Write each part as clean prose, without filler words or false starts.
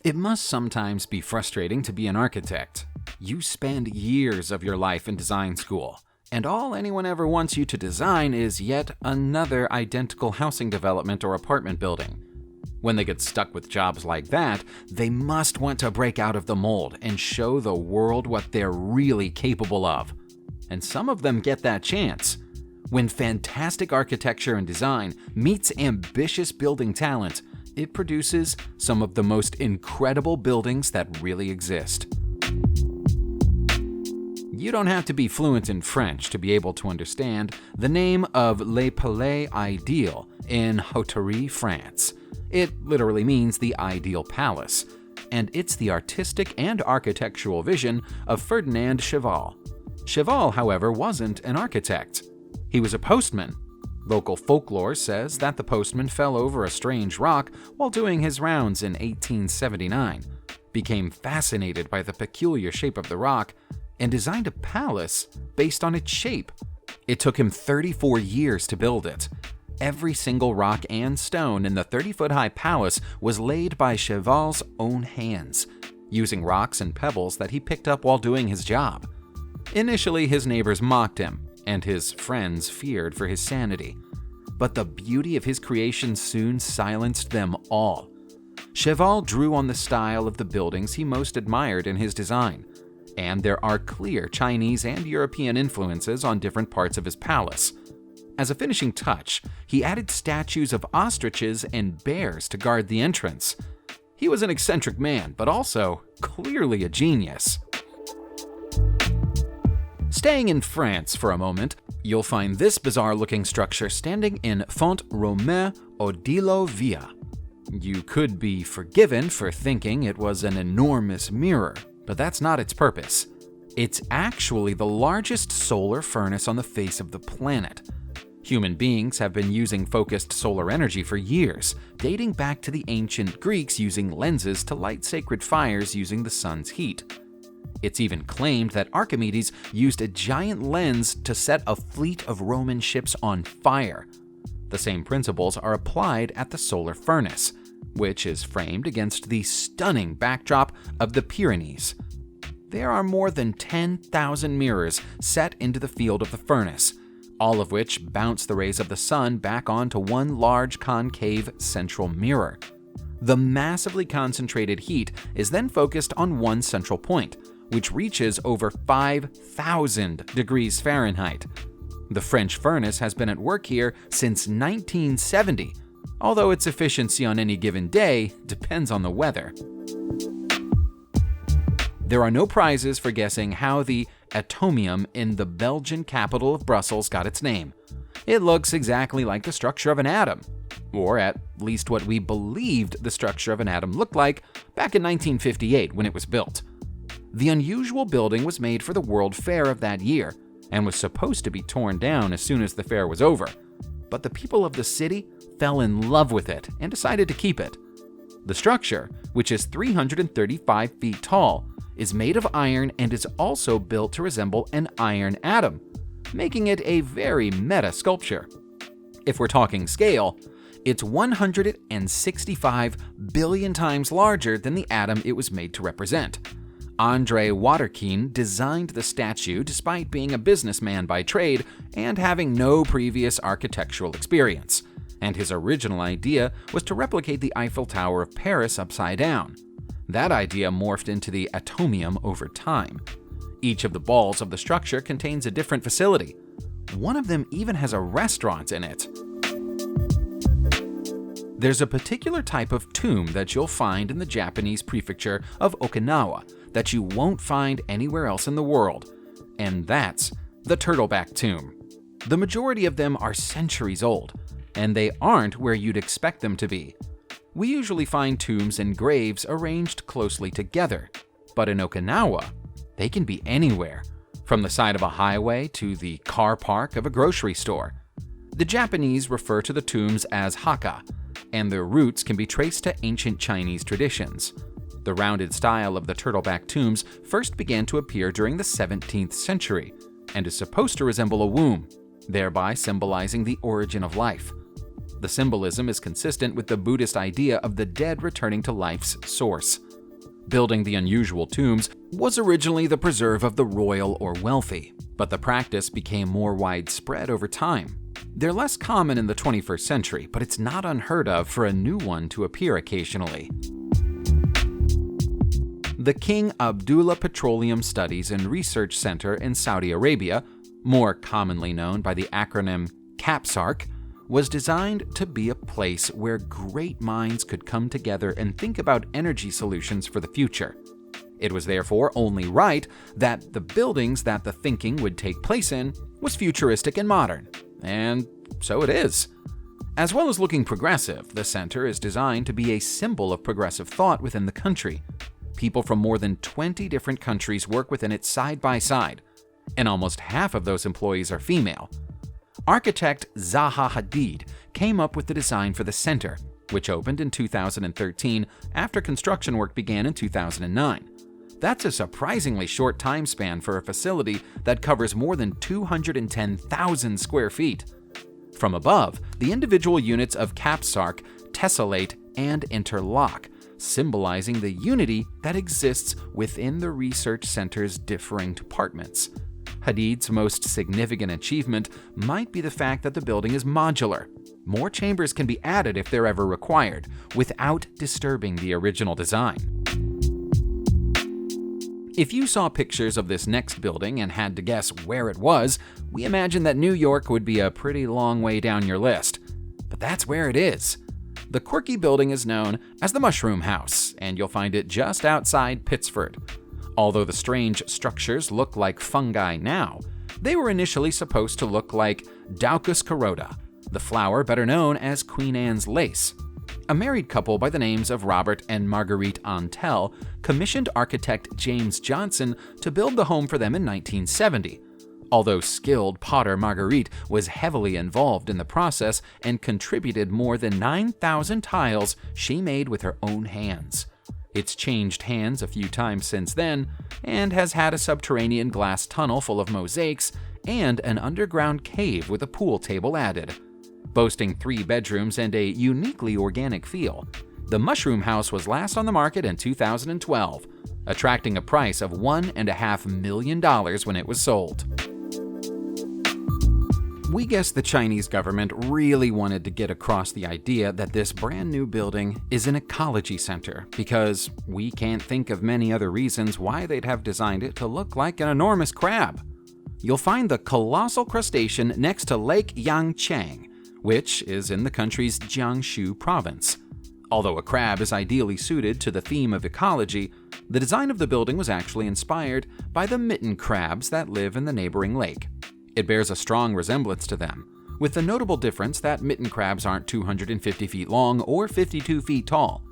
It must sometimes be frustrating to be an architect. You spend years of your life in design school, and all anyone ever wants you to design is yet another identical housing development or apartment building. When they get stuck with jobs like that, they must want to break out of the mold and show the world what they're really capable of. And some of them get that chance. When fantastic architecture and design meets ambitious building talent, it produces some of the most incredible buildings that really exist. You don't have to be fluent in French to be able to understand the name of Le Palais Ideal in Hauterive, France. It literally means the ideal palace, and it's the artistic and architectural vision of Ferdinand Cheval. Cheval, however, wasn't an architect. He was a postman. Local folklore says that the postman fell over a strange rock while doing his rounds in 1879, became fascinated by the peculiar shape of the rock, and designed a palace based on its shape. It took him 34 years to build it. Every single rock and stone in the 30-foot-high palace was laid by Cheval's own hands, using rocks and pebbles that he picked up while doing his job. Initially, his neighbors mocked him, and his friends feared for his sanity. But the beauty of his creation soon silenced them all. Cheval drew on the style of the buildings he most admired in his design, and there are clear Chinese and European influences on different parts of his palace. As a finishing touch, he added statues of ostriches and bears to guard the entrance. He was an eccentric man, but also clearly a genius. Staying in France for a moment, you'll find this bizarre-looking structure standing in Font-Romeu-Odilo-Via. You could be forgiven for thinking it was an enormous mirror, but that's not its purpose. It's actually the largest solar furnace on the face of the planet. Human beings have been using focused solar energy for years, dating back to the ancient Greeks using lenses to light sacred fires using the sun's heat. It's even claimed that Archimedes used a giant lens to set a fleet of Roman ships on fire. The same principles are applied at the solar furnace, which is framed against the stunning backdrop of the Pyrenees. There are more than 10,000 mirrors set into the field of the furnace, all of which bounce the rays of the sun back onto one large concave central mirror. The massively concentrated heat is then focused on one central point, which reaches over 5,000 degrees Fahrenheit. The French furnace has been at work here since 1970, although its efficiency on any given day depends on the weather. There are no prizes for guessing how the Atomium in the Belgian capital of Brussels got its name. It looks exactly like the structure of an atom, or at least what we believed the structure of an atom looked like back in 1958 when it was built. The unusual building was made for the World Fair of that year and was supposed to be torn down as soon as the fair was over. But the people of the city fell in love with it and decided to keep it. The structure, which is 335 feet tall, is made of iron and is also built to resemble an iron atom, making it a very meta sculpture. If we're talking scale, it's 165 billion times larger than the atom it was made to represent. André Waterkeen designed the statue despite being a businessman by trade and having no previous architectural experience, and his original idea was to replicate the Eiffel Tower of Paris upside down. That idea morphed into the Atomium over time. Each of the balls of the structure contains a different facility. One of them even has a restaurant in it. There's a particular type of tomb that you'll find in the Japanese prefecture of Okinawa that you won't find anywhere else in the world, and that's the Turtleback Tomb. The majority of them are centuries old, and they aren't where you'd expect them to be. We usually find tombs and graves arranged closely together, but in Okinawa, they can be anywhere, from the side of a highway to the car park of a grocery store. The Japanese refer to the tombs as haka, and their roots can be traced to ancient Chinese traditions. The rounded style of the Turtleback tombs first began to appear during the 17th century, and is supposed to resemble a womb, thereby symbolizing the origin of life. The symbolism is consistent with the Buddhist idea of the dead returning to life's source. Building the unusual tombs was originally the preserve of the royal or wealthy, but the practice became more widespread over time. They're less common in the 21st century, but it's not unheard of for a new one to appear occasionally. The King Abdullah Petroleum Studies and Research Center in Saudi Arabia, more commonly known by the acronym CAPSARC, was designed to be a place where great minds could come together and think about energy solutions for the future. It was therefore only right that the buildings that the thinking would take place in was futuristic and modern, and so it is. As well as looking progressive, the center is designed to be a symbol of progressive thought within the country. People from more than 20 different countries work within it side by side, and almost half of those employees are female. Architect Zaha Hadid came up with the design for the center, which opened in 2013 after construction work began in 2009. That's a surprisingly short time span for a facility that covers more than 210,000 square feet. From above, the individual units of CAPSARC tessellate and interlock, symbolizing the unity that exists within the research center's differing departments. Hadid's most significant achievement might be the fact that the building is modular. More chambers can be added if they're ever required, without disturbing the original design. If you saw pictures of this next building and had to guess where it was, we imagine that New York would be a pretty long way down your list. But that's where it is. The quirky building is known as the Mushroom House, and you'll find it just outside Pittsford. Although the strange structures look like fungi now, they were initially supposed to look like Daucus carota, the flower better known as Queen Anne's lace. A married couple by the names of Robert and Marguerite Antel commissioned architect James Johnson to build the home for them in 1970. Although skilled potter Marguerite was heavily involved in the process and contributed more than 9,000 tiles she made with her own hands. It's changed hands a few times since then, and has had a subterranean glass tunnel full of mosaics and an underground cave with a pool table added. Boasting 3 bedrooms and a uniquely organic feel, the Mushroom House was last on the market in 2012, attracting a price of $1.5 million when it was sold. We guess the Chinese government really wanted to get across the idea that this brand new building is an ecology center, because we can't think of many other reasons why they'd have designed it to look like an enormous crab. You'll find the colossal crustacean next to Lake Yangchang, which is in the country's Jiangsu province. Although a crab is ideally suited to the theme of ecology, the design of the building was actually inspired by the mitten crabs that live in the neighboring lake. It bears a strong resemblance to them, with the notable difference that mitten crabs aren't 250 feet long or 52 feet tall.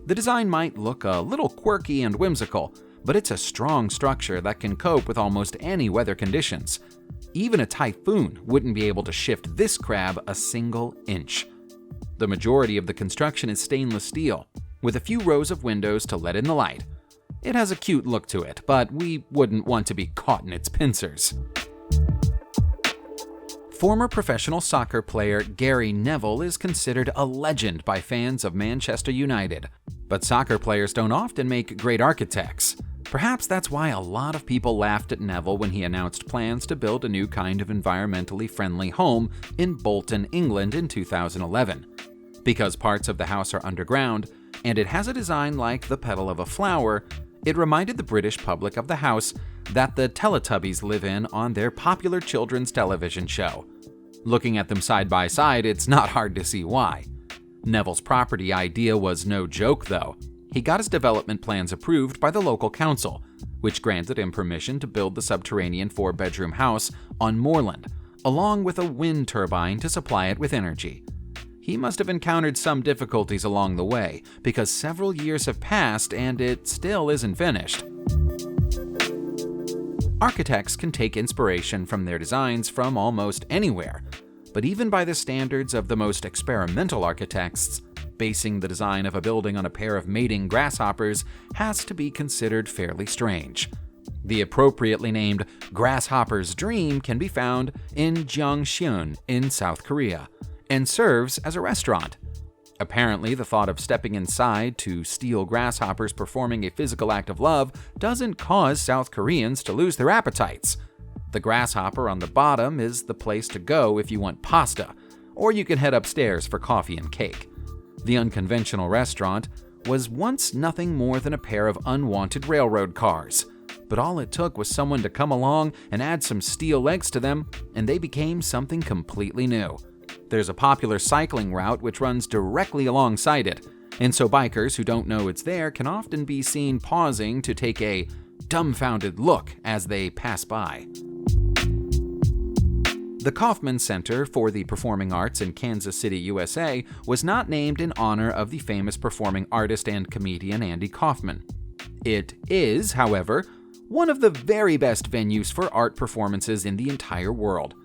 The design might look a little quirky and whimsical, but it's a strong structure that can cope with almost any weather conditions. Even a typhoon wouldn't be able to shift this crab a single inch. The majority of the construction is stainless steel, with a few rows of windows to let in the light. It has a cute look to it, but we wouldn't want to be caught in its pincers. Former professional soccer player Gary Neville is considered a legend by fans of Manchester United, but soccer players don't often make great architects. Perhaps that's why a lot of people laughed at Neville when he announced plans to build a new kind of environmentally friendly home in Bolton, England in 2011. Because parts of the house are underground, and it has a design like the petal of a flower, it reminded the British public of the house that the Teletubbies live in on their popular children's television show. Looking at them side by side, it's not hard to see why. Neville's property idea was no joke, though. He got his development plans approved by the local council, which granted him permission to build the subterranean 4-bedroom house on moorland, along with a wind turbine to supply it with energy. He must have encountered some difficulties along the way, because several years have passed and it still isn't finished. Architects can take inspiration from their designs from almost anywhere, but even by the standards of the most experimental architects, basing the design of a building on a pair of mating grasshoppers has to be considered fairly strange. The appropriately named Grasshoppers Dream can be found in Gyeongseon in South Korea, and serves as a restaurant. Apparently, the thought of stepping inside to steal grasshoppers performing a physical act of love doesn't cause South Koreans to lose their appetites. The grasshopper on the bottom is the place to go if you want pasta, or you can head upstairs for coffee and cake. The unconventional restaurant was once nothing more than a pair of unwanted railroad cars, but all it took was someone to come along and add some steel legs to them, and they became something completely new. There's a popular cycling route which runs directly alongside it, and so bikers who don't know it's there can often be seen pausing to take a dumbfounded look as they pass by. The Kauffman Center for the Performing Arts in Kansas City, USA, was not named in honor of the famous performing artist and comedian Andy Kaufman. It is, however, one of the very best venues for art performances in the entire world.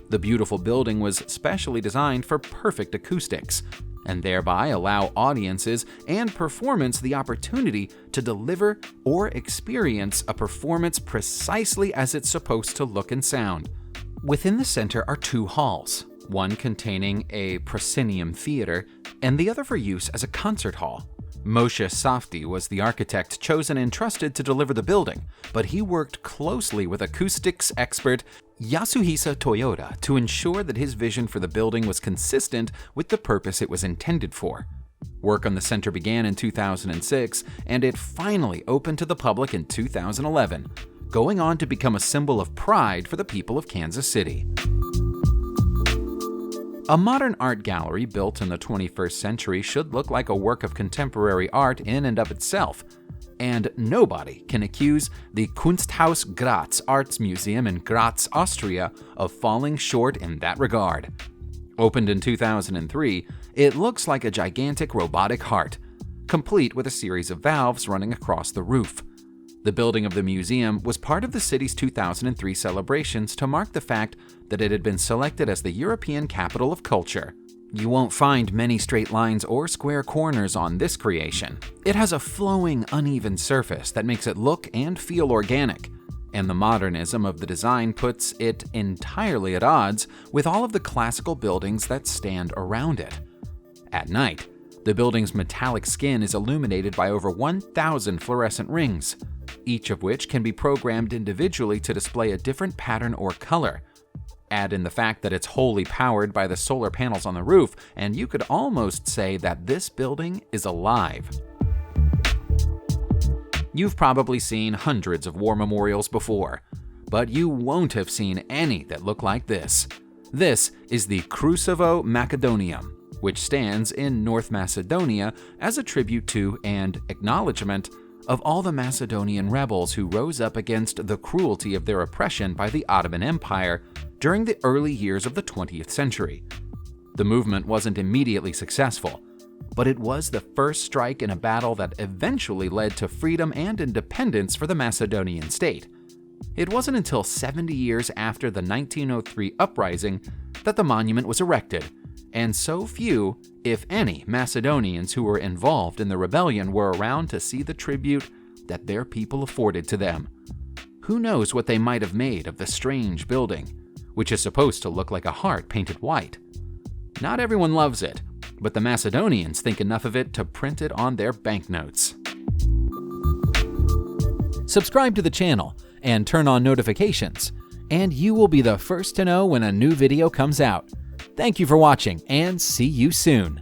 The beautiful building was specially designed for perfect acoustics, and thereby allow audiences and performers the opportunity to deliver or experience a performance precisely as it's supposed to look and sound. Within the center are two halls, one containing a proscenium theater and the other for use as a concert hall. Moshe Safdie was the architect chosen and trusted to deliver the building, but he worked closely with acoustics expert Yasuhisa Toyoda to ensure that his vision for the building was consistent with the purpose it was intended for. Work on the center began in 2006, and it finally opened to the public in 2011, going on to become a symbol of pride for the people of Kansas City. A modern art gallery built in the 21st century should look like a work of contemporary art in and of itself, and nobody can accuse the Kunsthaus Graz Arts Museum in Graz, Austria, of falling short in that regard. Opened in 2003, it looks like a gigantic robotic heart, complete with a series of valves running across the roof. The building of the museum was part of the city's 2003 celebrations to mark the fact that it had been selected as the European Capital of Culture. You won't find many straight lines or square corners on this creation. It has a flowing, uneven surface that makes it look and feel organic, and the modernism of the design puts it entirely at odds with all of the classical buildings that stand around it. At night, the building's metallic skin is illuminated by over 1,000 fluorescent rings, each of which can be programmed individually to display a different pattern or color. Add in the fact that it's wholly powered by the solar panels on the roof, and you could almost say that this building is alive. You've probably seen hundreds of war memorials before, but you won't have seen any that look like this. This is the Krusevo Makedonium, which stands in North Macedonia as a tribute to and acknowledgement of all the Macedonian rebels who rose up against the cruelty of their oppression by the Ottoman Empire during the early years of the 20th century. The movement wasn't immediately successful, but it was the first strike in a battle that eventually led to freedom and independence for the Macedonian state. It wasn't until 70 years after the 1903 uprising that the monument was erected, and so few, if any, Macedonians who were involved in the rebellion were around to see the tribute that their people afforded to them. Who knows what they might have made of the strange building, which is supposed to look like a heart painted white. Not everyone loves it, but the Macedonians think enough of it to print it on their banknotes. Subscribe to the channel and turn on notifications, and you will be the first to know when a new video comes out. Thank you for watching, and see you soon.